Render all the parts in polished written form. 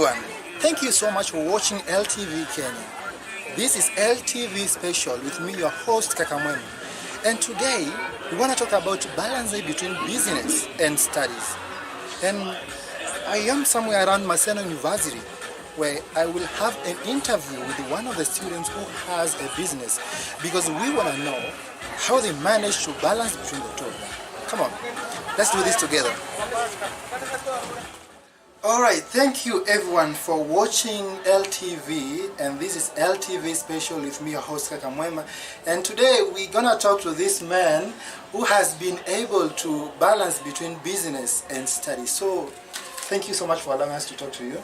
everyone, thank you so much for watching LTV Kenya. This is LTV Special with me, your host Kakamwema. And today, we want to talk about balancing between business and studies. And I am somewhere around Maseno University, where I will have an interview with one of the students who has a business, because we want to know how they manage to balance between the two of them. Come on, let's do this together. Alright, thank you everyone for watching LTV, and this is LTV Special with me, your host Kakamwema. And today we're gonna talk to this man who has been able to balance between business and study. So, thank you so much for allowing us to talk to you.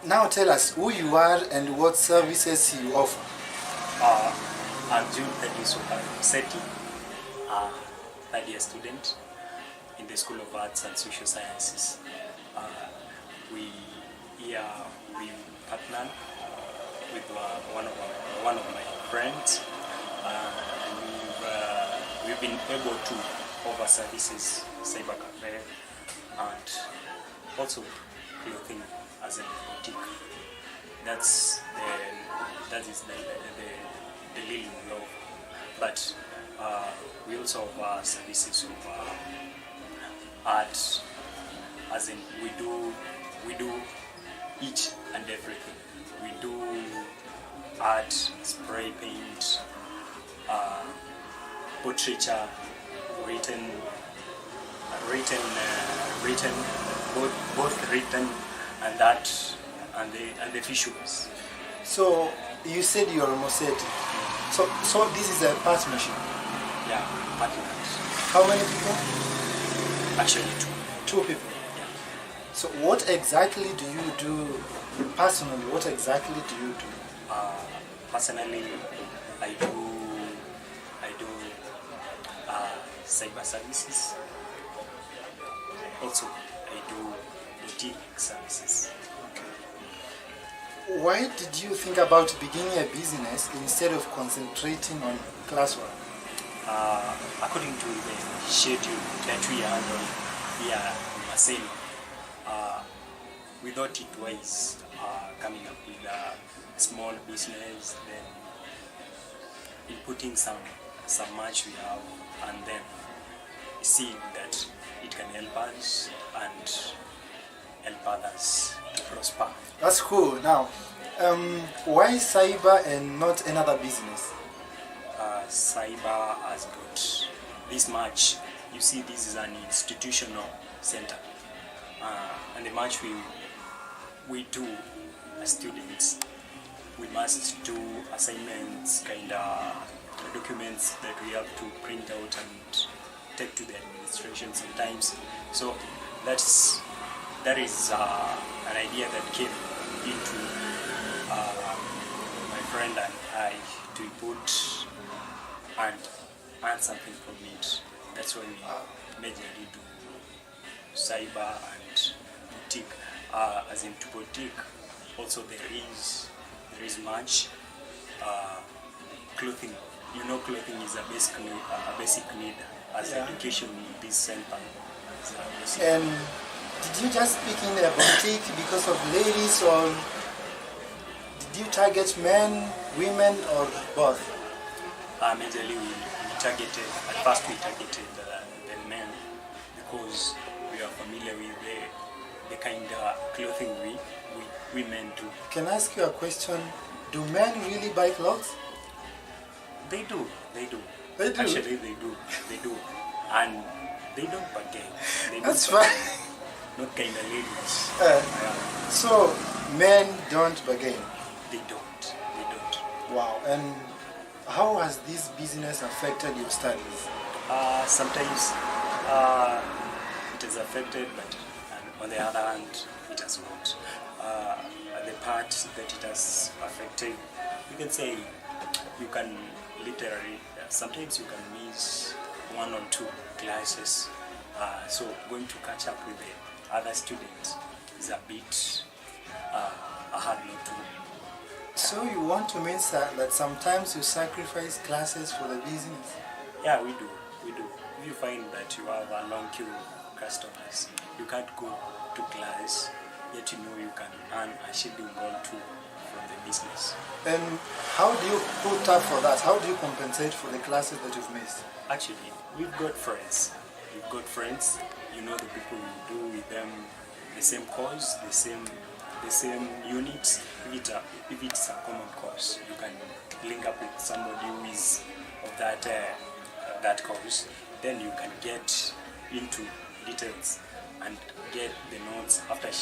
Now tell us who you are and what services you offer. I'm June Seti, third year student in the School of Arts and Social Sciences. We partnered with one of my friends, and we've been able to offer services, cyber cafe, and also clothing as a boutique. That is the little love. But we also offer services of art, as in we do each and everything. We do art, spray paint, portraiture, written, both written and that, and the visuals. So you said you're a Moseti. So this is a partnership. Yeah, partners. How many people? Actually, two. 2 people. So what exactly do you do personally? What exactly do you do? Personally, I do cyber services. Also, I do boutique services. Okay. Why did you think about beginning a business instead of concentrating on classwork? According to the schedule that we had on here in Maseno, we thought it was coming up with a small business, then inputting some much we have, and then seeing that it can help us and help others to prosper. That's cool. Now, why cyber and not another business? Cyber has got this much. You see, this is an institutional center, and the much we do as students, we must do assignments, kind of documents that we have to print out and take to the administration sometimes. So that is an idea that came into my friend and I to put and earn something from it. That's why we majorly do cyber and boutique. As in boutique, also there is much clothing. You know, clothing is a basic need as education in this center. And did you just speak in a boutique because of ladies, or did you target men, women, or both? Majorly we targeted, at first we targeted the men, because we are familiar with the kind of clothing we men do. Can I ask you a question? Do men really buy clothes? They do. They do? Actually, they do. And they don't bargain. That's fine. Not kind of ladies. So, men don't bargain? They don't. Wow. And how has this business affected your studies? Sometimes it has affected, but on the other hand, it has not. The part that it has affected, you can say you can literally, sometimes you can miss 1 or 2 classes. So going to catch up with the other students is a bit a hard note to do. So you want to mean that sometimes you sacrifice classes for the business? Yeah, we do. If you find that you have a long queue of customers, you can't go to class, yet you know you can earn a shilling or two from the business. And how do you put up for that? How do you compensate for the classes that you've missed? Actually, we've got friends. We've got friends. You know the people you do with them the same course, the same units. If it's a common course, you can link up with somebody who is of that course. Then you can get into details and get the notes after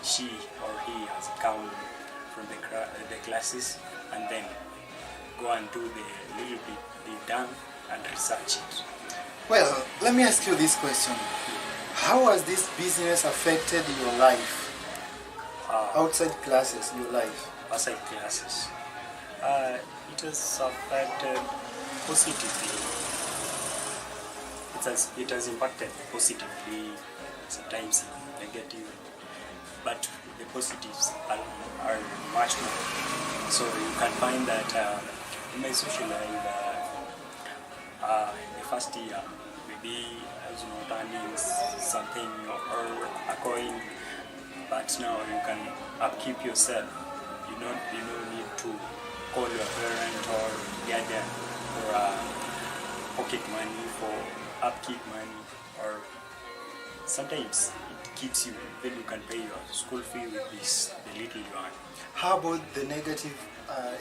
she or he has come from the classes, and then go and do the little bit they've done and research it. Well, let me ask you this question. How has this business affected your life? Outside classes, your life? Outside classes. It has affected positively. It has impacted positively, sometimes negative, but the positives are much more. So you can find that in my social life, in the first year, maybe I was not earning something or a coin, but now you can upkeep yourself. You don't need to call your parent or guardian for pocket money, for upkeep money, or sometimes it keeps you, then you can pay your school fee with the little you earn. How about the negative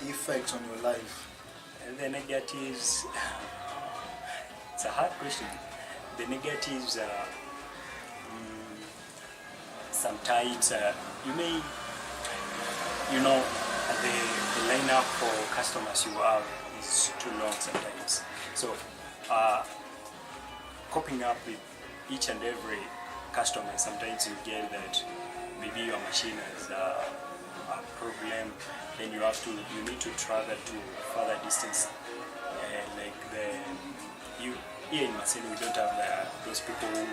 effects on your life? And the negatives, it's a hard question. The negatives, sometimes you may, the lineup for customers you have is too long sometimes. So coping up with each and every customer, sometimes you get that maybe your machine has a problem, then you need to travel to further distance. Here in Maseno we don't have those people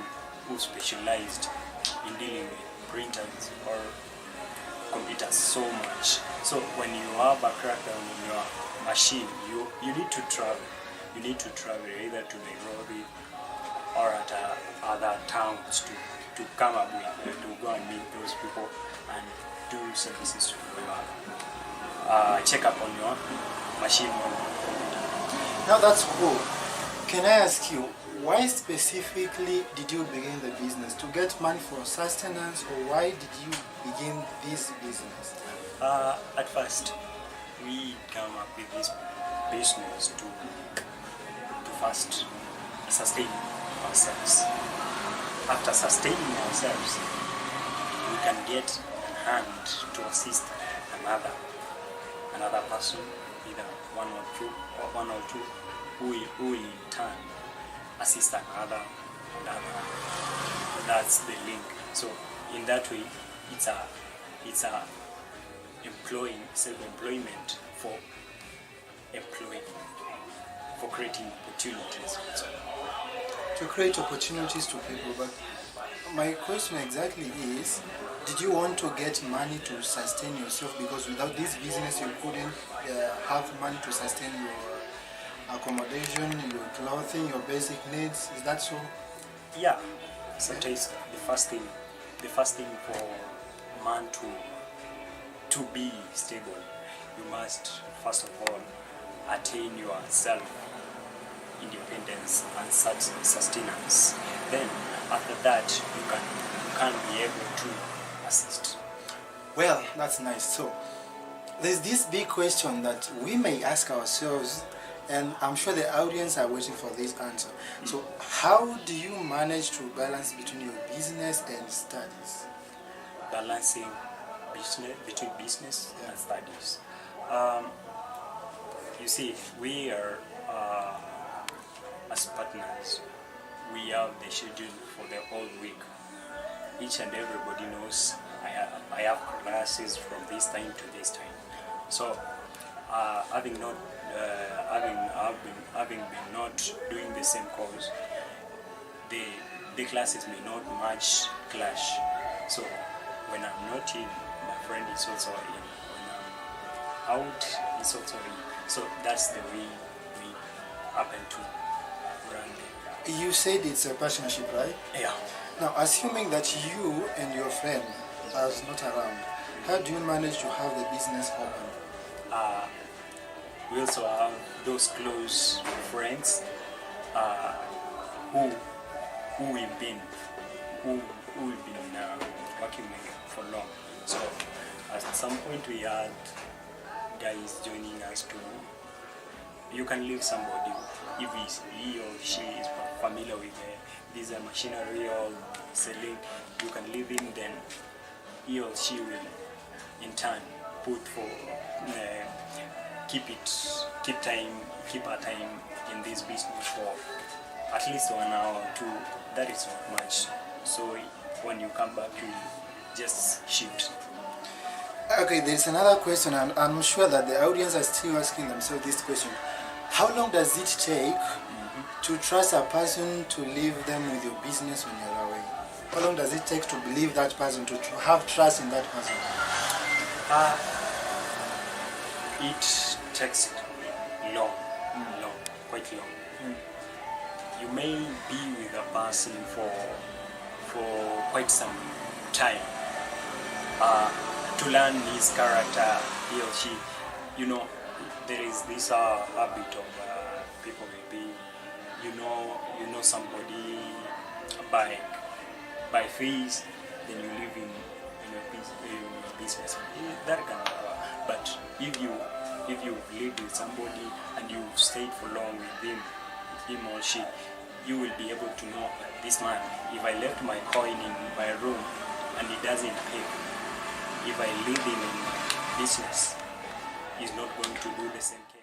who specialized in dealing with printers or computers so much. So when you have a crackdown on your machine, you need to travel. You need to travel either to Nairobi or at other towns to come up with, to go and meet those people and do services for your check up on your machine. Now that's cool. Can I ask you, why specifically did you begin the business? To get money for sustenance, or why did you begin this business? At first, we come up with this business to first sustain ourselves. After sustaining ourselves, we can get a hand to assist another person, either one or two, who will in turn assist another. That's the link. So in that way, it's a self-employment for employing, for creating opportunities. So, to create opportunities to people, but my question exactly is, did you want to get money to sustain yourself? Because without this business you couldn't have money to sustain your accommodation, your clothing, your basic needs. Is that so? Yeah. Sometimes the first thing for man to be stable, you must first of all attain your self-independence and sustenance. Then after that you can be able to assist. Well, that's nice. So there's this big question that we may ask ourselves, and I'm sure the audience are waiting for this answer. So how do you manage to balance between your business and studies? Balancing between business and studies. You see, we are as partners, we have the schedule for the whole week. Each and everybody knows I have classes from this time to this time. So having been not doing the same course, the classes may not much clash. So when I'm not in, my friend is also in. When I'm out, he's also in. So that's the way we happen to run it. You said it's a partnership, right? Yeah. Now, assuming that you and your friend as not around, how do you manage to have the business open? We also have those close friends who we've been working with for long. So at some point we had guys joining us too. You can leave somebody if he or she is familiar with this machinery or selling. You can leave him, then he or she will in turn put for keep our time in this business for at least 1 hour or 2. That is not much. So when you come back, you just shift. Okay, there's another question, and I'm sure that the audience are still asking themselves this question. How long does it take to trust a person to leave them with your business when you're away? How long does it take to believe that person, to have trust in that person? It takes quite long. You may be with a person for quite some time to learn his character, he or she. You know, there is this habit of people maybe you know somebody by face, then you live in your business. That can happen. But if you live with somebody and you stayed for long with him or she, you will be able to know this man. If I left my coin in my room and he doesn't pay, if I leave him in my business, he's not going to do the same case.